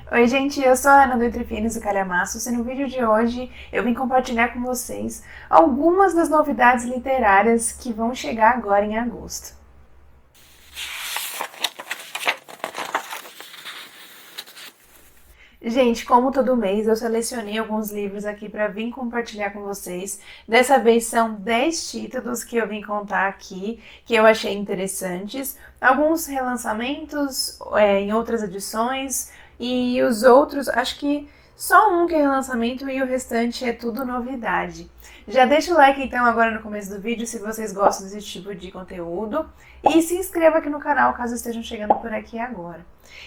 Oi gente, eu sou a Ana do Entre Finos e Calhamaços e no vídeo de hoje eu vim compartilhar com vocês algumas das novidades literárias que vão chegar agora em agosto. Gente, como todo mês, eu selecionei alguns livros aqui para vir compartilhar com vocês. Dessa vez são 10 títulos que eu vim contar aqui, que eu achei interessantes. Alguns relançamentos em outras edições e os outros, acho que só um que é relançamento e o restante é tudo novidade. Já deixa o like então agora no começo do vídeo se vocês gostam desse tipo de conteúdo e se inscreva aqui no canal caso estejam chegando por aqui agora.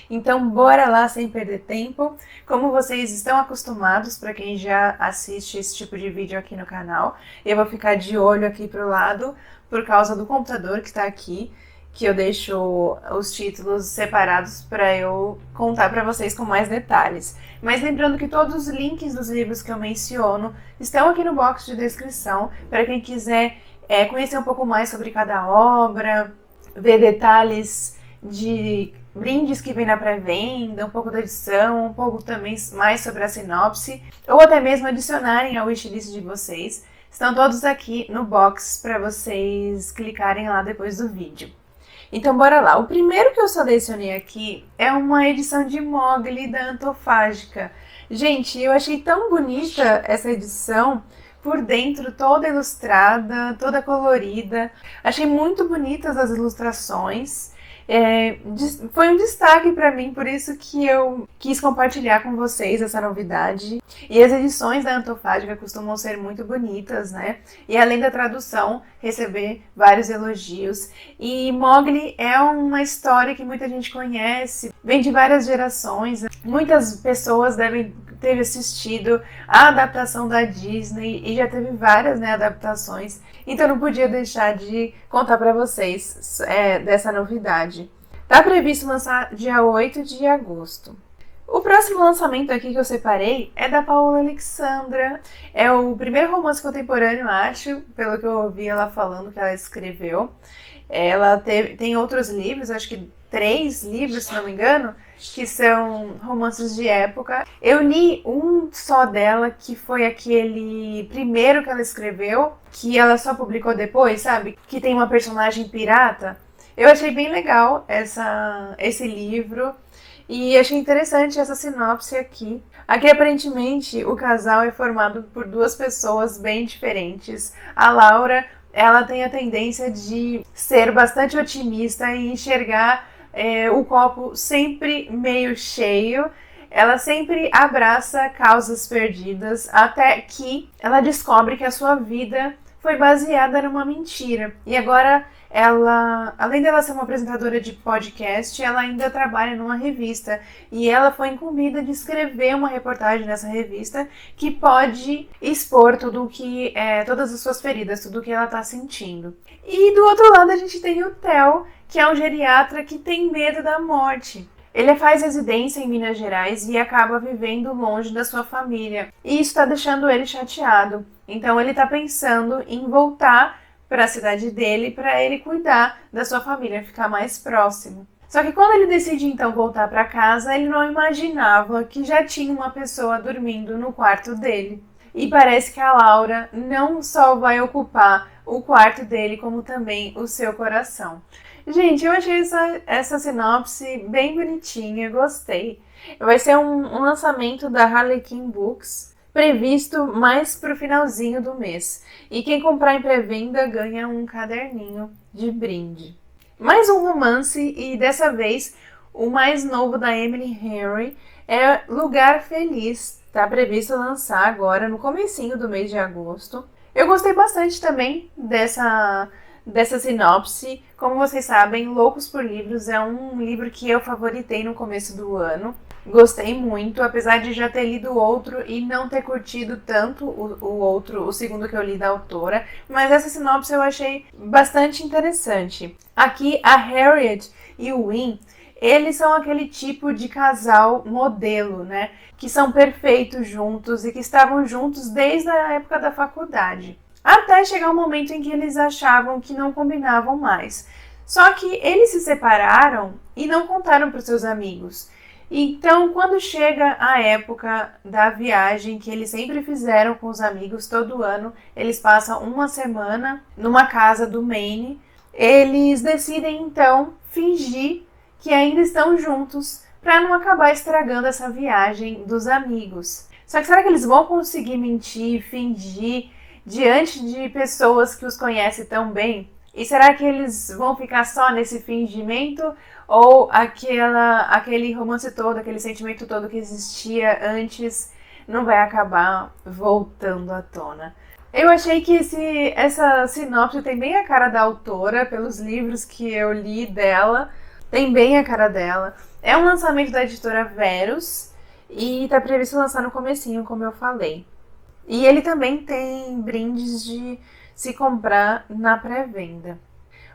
Então bora lá sem perder tempo. Como vocês estão acostumados, para quem já assiste esse tipo de vídeo aqui no canal, eu vou ficar de olho aqui pro lado por causa do computador que está aqui, que eu deixo os títulos separados para eu contar para vocês com mais detalhes. Mas lembrando que todos os links dos livros que eu menciono estão aqui no box de descrição, para quem quiser conhecer um pouco mais sobre cada obra, ver detalhes de brindes que vem na pré-venda, um pouco da edição, um pouco também mais sobre a sinopse, ou até mesmo adicionarem ao wishlist de vocês. Estão todos aqui no box para vocês clicarem lá depois do vídeo. Então bora lá. O primeiro que eu selecionei aqui é uma edição de Mowgli da Antofágica. Gente, eu achei tão bonita essa edição, por dentro toda ilustrada, toda colorida. Achei muito bonitas as ilustrações. Foi um destaque para mim, por isso que eu quis compartilhar com vocês essa novidade. E as edições da Antofágica costumam ser muito bonitas, né? E além da tradução, receber vários elogios. E Mowgli é uma história que muita gente conhece, vem de várias gerações. Muitas pessoas devem ter assistido a adaptação da Disney e já teve várias, né, adaptações. Então não podia deixar de contar para vocês dessa novidade. Tá previsto lançar dia 8 de agosto. O próximo lançamento aqui que eu separei é da Paola Alexandra. É o primeiro romance contemporâneo, acho, pelo que eu ouvi ela falando que ela escreveu. Ela tem outros livros, acho que 3 livros, se não me engano, que são romances de época. Eu li um só dela, que foi aquele primeiro que ela escreveu, que ela só publicou depois, sabe? Que tem uma personagem pirata. Eu achei bem legal esse livro e achei interessante essa sinopse aqui. Aqui, aparentemente, o casal é formado por 2 pessoas bem diferentes. A Laura, ela tem a tendência de ser bastante otimista e enxergar o copo sempre meio cheio. Ela sempre abraça causas perdidas até que ela descobre que a sua vida foi baseada numa mentira. E agora ela, além dela ser uma apresentadora de podcast, ela ainda trabalha numa revista. E ela foi incumbida de escrever uma reportagem nessa revista que pode expor tudo que todas as suas feridas, tudo o que ela está sentindo. E do outro lado a gente tem o Theo, que é um geriatra que tem medo da morte. Ele faz residência em Minas Gerais e acaba vivendo longe da sua família. E isso está deixando ele chateado. Então ele está pensando em voltar para a cidade dele para ele cuidar da sua família, ficar mais próximo. Só que quando ele decide então voltar para casa, ele não imaginava que já tinha uma pessoa dormindo no quarto dele. E parece que a Laura não só vai ocupar o quarto dele, como também o seu coração. Gente, eu achei essa sinopse bem bonitinha, gostei. Vai ser um lançamento da Harlequin Books, previsto mais pro finalzinho do mês. E quem comprar em pré-venda ganha um caderninho de brinde. Mais um romance, e dessa vez o mais novo da Emily Henry é Lugar Feliz. Tá previsto lançar agora no comecinho do mês de agosto. Eu gostei bastante também dessa sinopse. Como vocês sabem, Loucos por Livros é um livro que eu favoritei no começo do ano. Gostei muito, apesar de já ter lido outro e não ter curtido tanto o segundo que eu li da autora, mas essa sinopse eu achei bastante interessante. Aqui, a Harriet e o Win, eles são aquele tipo de casal modelo, né? Que são perfeitos juntos e que estavam juntos desde a época da faculdade. Até chegar um momento em que eles achavam que não combinavam mais. Só que eles se separaram e não contaram para os seus amigos. Então, quando chega a época da viagem que eles sempre fizeram com os amigos todo ano, eles passam uma semana numa casa do Maine. Eles decidem então fingir que ainda estão juntos para não acabar estragando essa viagem dos amigos. Só que será que eles vão conseguir mentir, fingir diante de pessoas que os conhecem tão bem? E será que eles vão ficar só nesse fingimento? Ou aquele romance todo, aquele sentimento todo que existia antes não vai acabar voltando à tona? Eu achei que essa sinopse tem bem a cara da autora, pelos livros que eu li dela, tem bem a cara dela. É um lançamento da editora Verus e tá previsto lançar no comecinho, como eu falei. E ele também tem brindes de se comprar na pré-venda.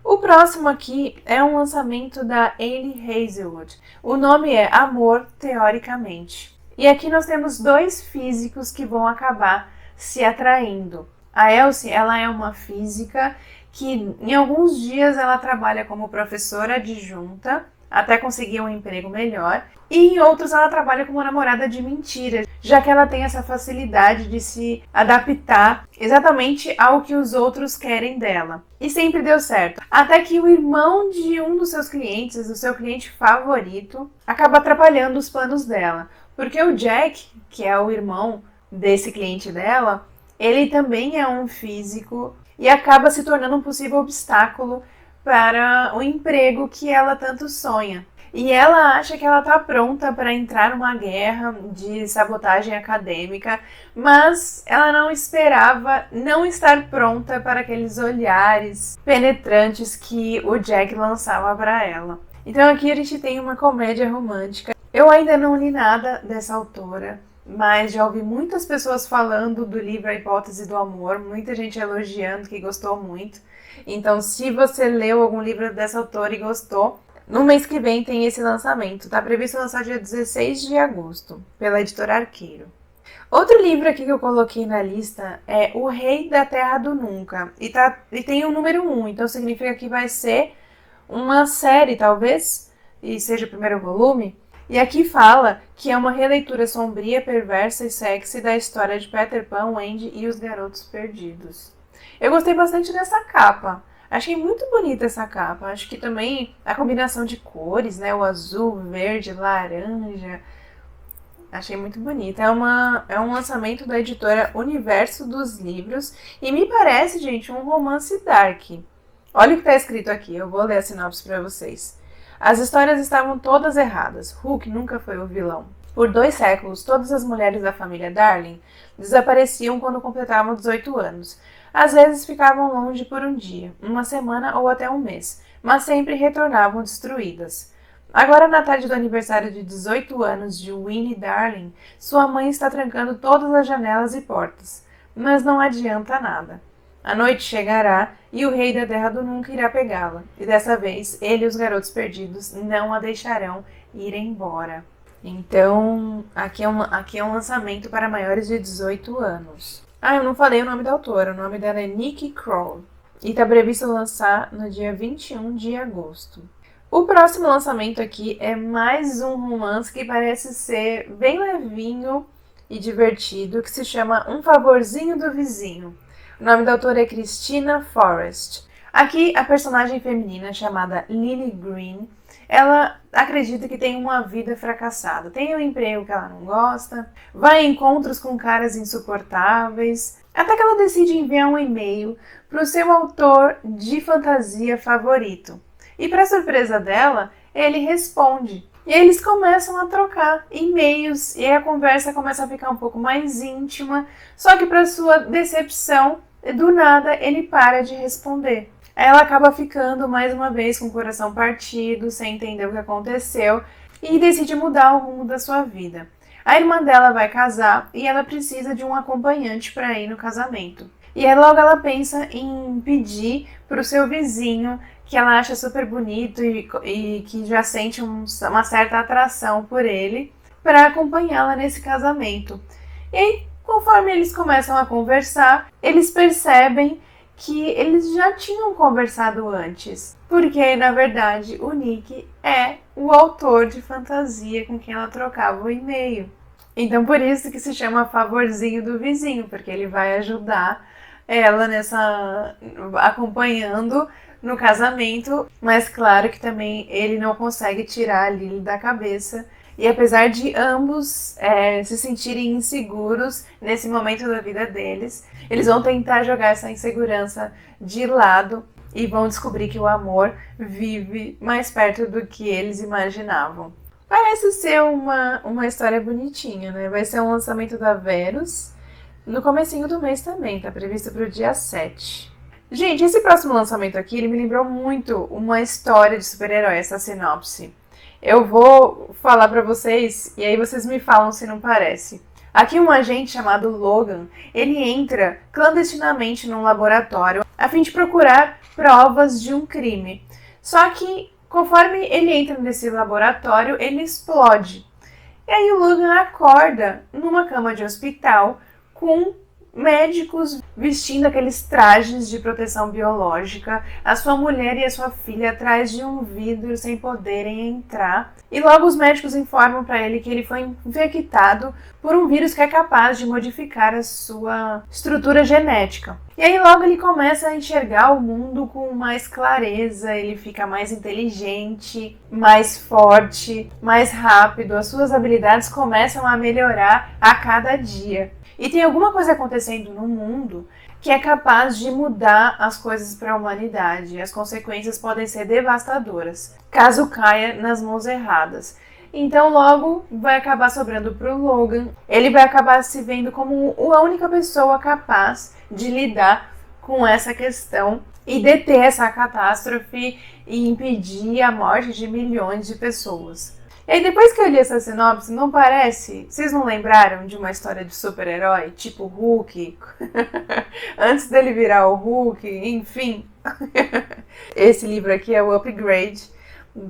O próximo aqui é um lançamento da Ailey Hazelwood. O nome é Amor Teoricamente. E aqui nós temos dois físicos que vão acabar se atraindo. A Elsie, ela é uma física que em alguns dias ela trabalha como professora adjunta até conseguir um emprego melhor, e em outros ela trabalha como namorada de mentira, já que ela tem essa facilidade de se adaptar exatamente ao que os outros querem dela. E sempre deu certo. Até que o irmão de um dos seus clientes, o seu cliente favorito, acaba atrapalhando os planos dela. Porque o Jack, que é o irmão desse cliente dela, ele também é um físico e acaba se tornando um possível obstáculo para o emprego que ela tanto sonha. E ela acha que ela está pronta para entrar numa guerra de sabotagem acadêmica, mas ela não esperava não estar pronta para aqueles olhares penetrantes que o Jack lançava para ela. Então aqui a gente tem uma comédia romântica. Eu ainda não li nada dessa autora, mas já ouvi muitas pessoas falando do livro A Hipótese do Amor, muita gente elogiando que gostou muito. Então, se você leu algum livro dessa autora e gostou, no mês que vem tem esse lançamento. Está previsto lançar dia 16 de agosto, pela editora Arqueiro. Outro livro aqui que eu coloquei na lista é O Rei da Terra do Nunca. E tem o número 1, então significa que vai ser uma série, talvez, e seja o primeiro volume. E aqui fala que é uma releitura sombria, perversa e sexy da história de Peter Pan, Wendy e os Garotos Perdidos. Eu gostei bastante dessa capa. Achei muito bonita essa capa. Acho que também a combinação de cores, né? O azul, verde, laranja. Achei muito bonita. É um lançamento da editora Universo dos Livros. E me parece, gente, um romance dark. Olha o que está escrito aqui. Eu vou ler a sinopse para vocês. As histórias estavam todas erradas. Hook nunca foi o vilão. Por 2 séculos, todas as mulheres da família Darling desapareciam quando completavam 18 anos. Às vezes ficavam longe por um dia, uma semana ou até um mês, mas sempre retornavam destruídas. Agora, na tarde do aniversário de 18 anos de Winnie Darling, sua mãe está trancando todas as janelas e portas, mas não adianta nada. A noite chegará e o Rei da Terra do Nunca irá pegá-la, e dessa vez ele e os Garotos Perdidos não a deixarão ir embora. Então, aqui é um lançamento para maiores de 18 anos. Eu não falei o nome da autora. O nome dela é Nikki Kroll. E está previsto lançar no dia 21 de agosto. O próximo lançamento aqui é mais um romance que parece ser bem levinho e divertido, que se chama Um Favorzinho do Vizinho. O nome da autora é Christina Forrest. Aqui, a personagem feminina chamada Lily Green, ela acredita que tem uma vida fracassada. Tem um emprego que ela não gosta, vai a encontros com caras insuportáveis, até que ela decide enviar um e-mail para o seu autor de fantasia favorito. E para surpresa dela, ele responde. E eles começam a trocar e-mails e a conversa começa a ficar um pouco mais íntima, só que para sua decepção, do nada ele para de responder. Ela acaba ficando mais uma vez com o coração partido, sem entender o que aconteceu e decide mudar o rumo da sua vida. A irmã dela vai casar e ela precisa de um acompanhante para ir no casamento. E aí logo ela pensa em pedir para o seu vizinho, que ela acha super bonito e que já sente uma certa atração por ele, para acompanhá-la nesse casamento. E aí, conforme eles começam a conversar, eles percebem que eles já tinham conversado antes, porque na verdade o Nick é o autor de fantasia com quem ela trocava o e-mail. Então, por isso que se chama Favorzinho do Vizinho, porque ele vai ajudar ela acompanhando no casamento, mas claro que também ele não consegue tirar a Lily da cabeça. E apesar de ambos se sentirem inseguros nesse momento da vida deles, eles vão tentar jogar essa insegurança de lado e vão descobrir que o amor vive mais perto do que eles imaginavam. Parece ser uma história bonitinha, né? Vai ser um lançamento da Verus no comecinho do mês também, tá previsto para o dia 7. Gente, esse próximo lançamento aqui, ele me lembrou muito uma história de super-herói, essa sinopse. Eu vou falar pra vocês e aí vocês me falam se não parece. Aqui um agente chamado Logan, ele entra clandestinamente num laboratório a fim de procurar provas de um crime. Só que conforme ele entra nesse laboratório, ele explode. E aí o Logan acorda numa cama de hospital com médicos vestindo aqueles trajes de proteção biológica, a sua mulher e a sua filha atrás de um vidro sem poderem entrar. E logo os médicos informam para ele que ele foi infectado por um vírus que é capaz de modificar a sua estrutura genética. E aí logo ele começa a enxergar o mundo com mais clareza, ele fica mais inteligente, mais forte, mais rápido, as suas habilidades começam a melhorar a cada dia. E tem alguma coisa acontecendo no mundo que é capaz de mudar as coisas para a humanidade. As consequências podem ser devastadoras, caso caia nas mãos erradas. Então logo vai acabar sobrando para o Logan. Ele vai acabar se vendo como a única pessoa capaz de lidar com essa questão e deter essa catástrofe e impedir a morte de milhões de pessoas. E aí, depois que eu li essa sinopse, não parece? Vocês não lembraram de uma história de super-herói? Tipo Hulk? Antes dele virar o Hulk, enfim. Esse livro aqui é o Upgrade.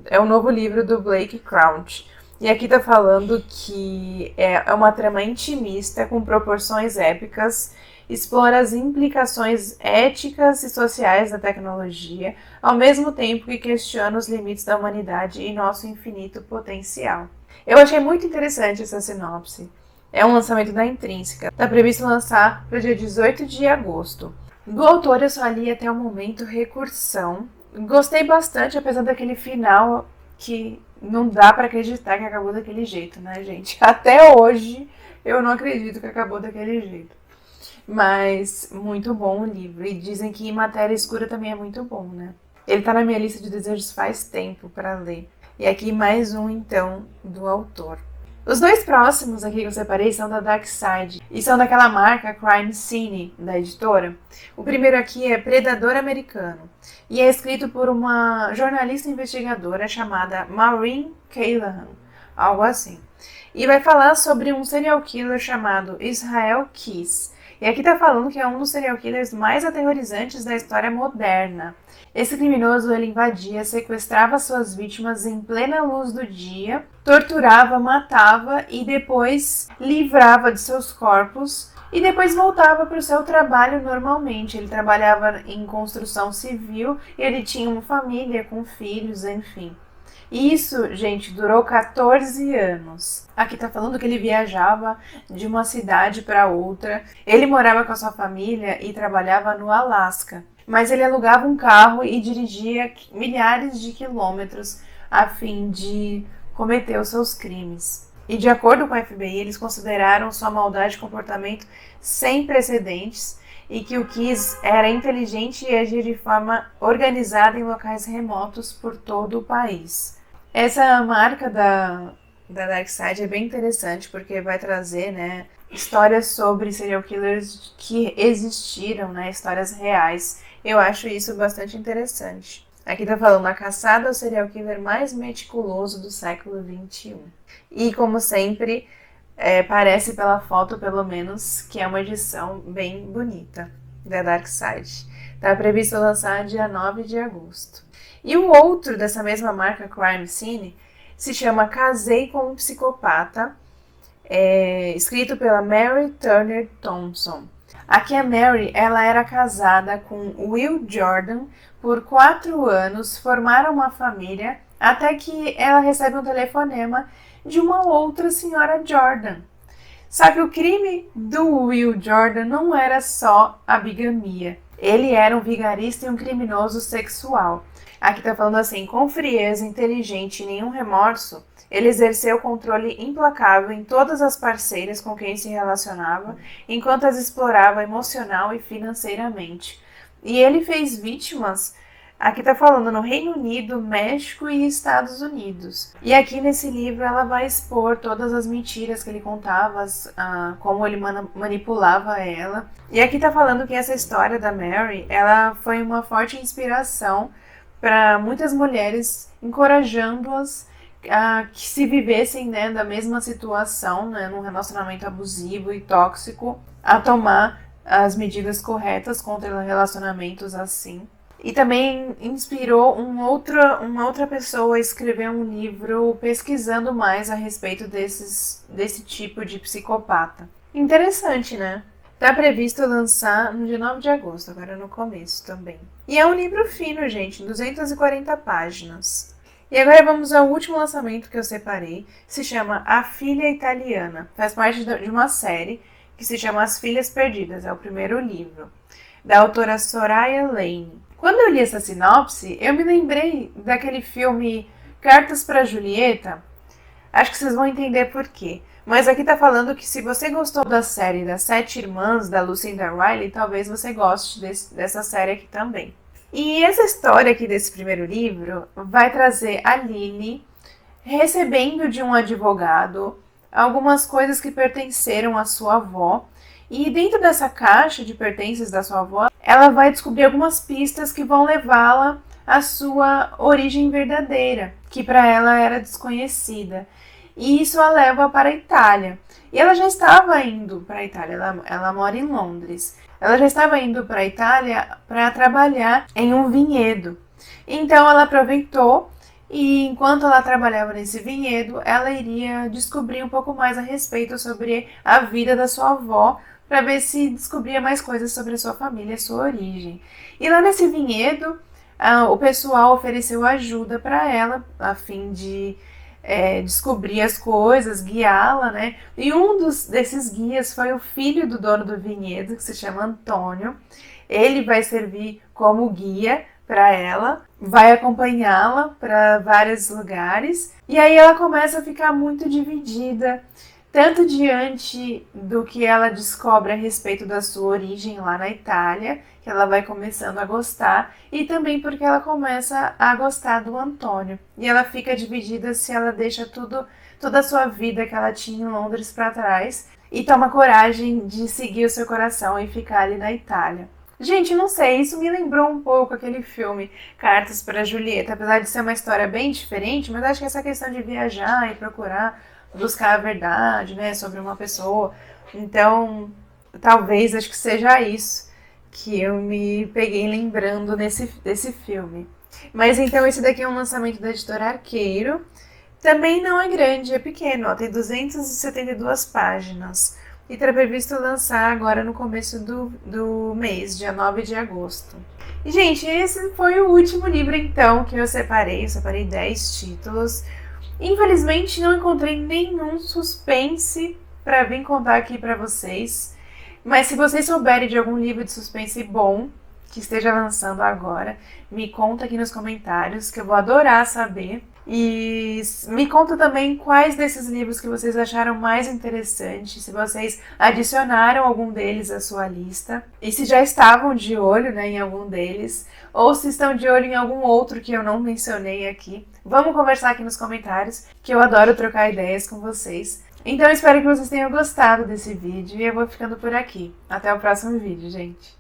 É um novo livro do Blake Crouch. E aqui tá falando que é uma trama intimista com proporções épicas, explora as implicações éticas e sociais da tecnologia, ao mesmo tempo que questiona os limites da humanidade e nosso infinito potencial. Eu achei muito interessante essa sinopse. É um lançamento da Intrínseca. Está previsto lançar para o dia 18 de agosto. Do autor eu só li até o momento Recursão. Gostei bastante, apesar daquele final que não dá para acreditar que acabou daquele jeito, né, gente? Até hoje eu não acredito que acabou daquele jeito. Mas muito bom o livro. E dizem que Matéria Escura também é muito bom, né? Ele tá na minha lista de desejos faz tempo para ler. E aqui mais um, então, do autor. Os dois próximos aqui que eu separei são da Dark Side e são daquela marca Crime Scene, da editora. O primeiro aqui é Predador Americano e é escrito por uma jornalista investigadora chamada Maureen Callahan, algo assim. E vai falar sobre um serial killer chamado Israel Keys. E aqui tá falando que é um dos serial killers mais aterrorizantes da história moderna. Esse criminoso, ele invadia, sequestrava suas vítimas em plena luz do dia, torturava, matava e depois livrava de seus corpos e depois voltava para o seu trabalho normalmente. Ele trabalhava em construção civil e ele tinha uma família com filhos, enfim. Isso, gente, durou 14 anos. Aqui tá falando que ele viajava de uma cidade para outra. Ele morava com a sua família e trabalhava no Alasca. Mas ele alugava um carro e dirigia milhares de quilômetros a fim de cometer os seus crimes. E de acordo com a FBI, eles consideraram sua maldade e comportamento sem precedentes e que o Keys era inteligente e agia de forma organizada em locais remotos por todo o país. Essa marca da Dark Side é bem interessante porque vai trazer, né, histórias sobre serial killers que existiram, né, histórias reais. Eu acho isso bastante interessante. Aqui tá falando a caçada ao serial killer mais meticuloso do século XXI. E como sempre, parece pela foto, pelo menos, que é uma edição bem bonita da Dark Side. Está previsto lançar dia 9 de agosto. E o outro dessa mesma marca, Crime Scene, se chama Casei com um Psicopata, escrito pela Mary Turner Thompson. Aqui a Mary, ela era casada com Will Jordan por 4 anos, formaram uma família até que ela recebe um telefonema de uma outra senhora Jordan. Só que o crime do Will Jordan não era só a bigamia. Ele era um vigarista e um criminoso sexual. Aqui tá falando assim, com frieza, inteligente e nenhum remorso, ele exerceu controle implacável em todas as parceiras com quem se relacionava, enquanto as explorava emocional e financeiramente. E ele fez vítimas, aqui tá falando no Reino Unido, México e Estados Unidos. E aqui nesse livro ela vai expor todas as mentiras que ele contava, como ele manipulava ela. E aqui tá falando que essa história da Mary, ela foi uma forte inspiração para muitas mulheres, encorajando-as a que se vivessem, né, da mesma situação, né, num relacionamento abusivo e tóxico, a tomar as medidas corretas contra relacionamentos assim. E também inspirou uma outra pessoa a escrever um livro pesquisando mais a respeito desse tipo de psicopata. Interessante, né? Tá previsto lançar no dia 9 de agosto, agora no começo também. E é um livro fino, gente, 240 páginas. E agora vamos ao último lançamento que eu separei, se chama A Filha Italiana. Faz parte de uma série que se chama As Filhas Perdidas, é o primeiro livro, da autora Soraya Lane. Quando eu li essa sinopse, eu me lembrei daquele filme Cartas para Julieta. Acho que vocês vão entender por quê. Mas aqui tá falando que se você gostou da série das Sete Irmãs, da Lucinda Riley, talvez você goste dessa série aqui também. E essa história aqui desse primeiro livro vai trazer a Lily recebendo de um advogado algumas coisas que pertenceram à sua avó. E dentro dessa caixa de pertences da sua avó, ela vai descobrir algumas pistas que vão levá-la à sua origem verdadeira, que para ela era desconhecida. E isso a leva para a Itália. E ela já estava indo para a Itália, ela mora em Londres. Ela já estava indo para a Itália para trabalhar em um vinhedo. Então ela aproveitou e enquanto ela trabalhava nesse vinhedo, ela iria descobrir um pouco mais a respeito sobre a vida da sua avó, para ver se descobria mais coisas sobre a sua família, a sua origem. E lá nesse vinhedo, o pessoal ofereceu ajuda para ela, a fim de descobrir as coisas, guiá-la, né? E desses guias foi o filho do dono do vinhedo, que se chama Antônio. Ele vai servir como guia para ela, vai acompanhá-la para vários lugares. E aí ela começa a ficar muito dividida, tanto diante do que ela descobre a respeito da sua origem lá na Itália, que ela vai começando a gostar, e também porque ela começa a gostar do Antônio. E ela fica dividida se ela deixa toda a sua vida que ela tinha em Londres para trás e toma coragem de seguir o seu coração e ficar ali na Itália. Gente, não sei, isso me lembrou um pouco aquele filme Cartas para Julieta, apesar de ser uma história bem diferente, mas acho que essa questão de viajar e procurar buscar a verdade, né, sobre uma pessoa. Então, talvez, acho que seja isso que eu me peguei lembrando desse filme. Mas então esse daqui é um lançamento da editora Arqueiro. Também não é grande, é pequeno, ó, tem 272 páginas. E está previsto lançar agora no começo do mês, dia 9 de agosto. E, gente, esse foi o último livro, então, que eu separei. Eu separei 10 títulos. Infelizmente não encontrei nenhum suspense para vir contar aqui para vocês, mas se vocês souberem de algum livro de suspense bom que esteja lançando agora, me conta aqui nos comentários que eu vou adorar saber. E me conta também quais desses livros que vocês acharam mais interessantes, se vocês adicionaram algum deles à sua lista, e se já estavam de olho, né, em algum deles, ou se estão de olho em algum outro que eu não mencionei aqui. Vamos conversar aqui nos comentários, que eu adoro trocar ideias com vocês. Então eu espero que vocês tenham gostado desse vídeo e eu vou ficando por aqui. Até o próximo vídeo, gente!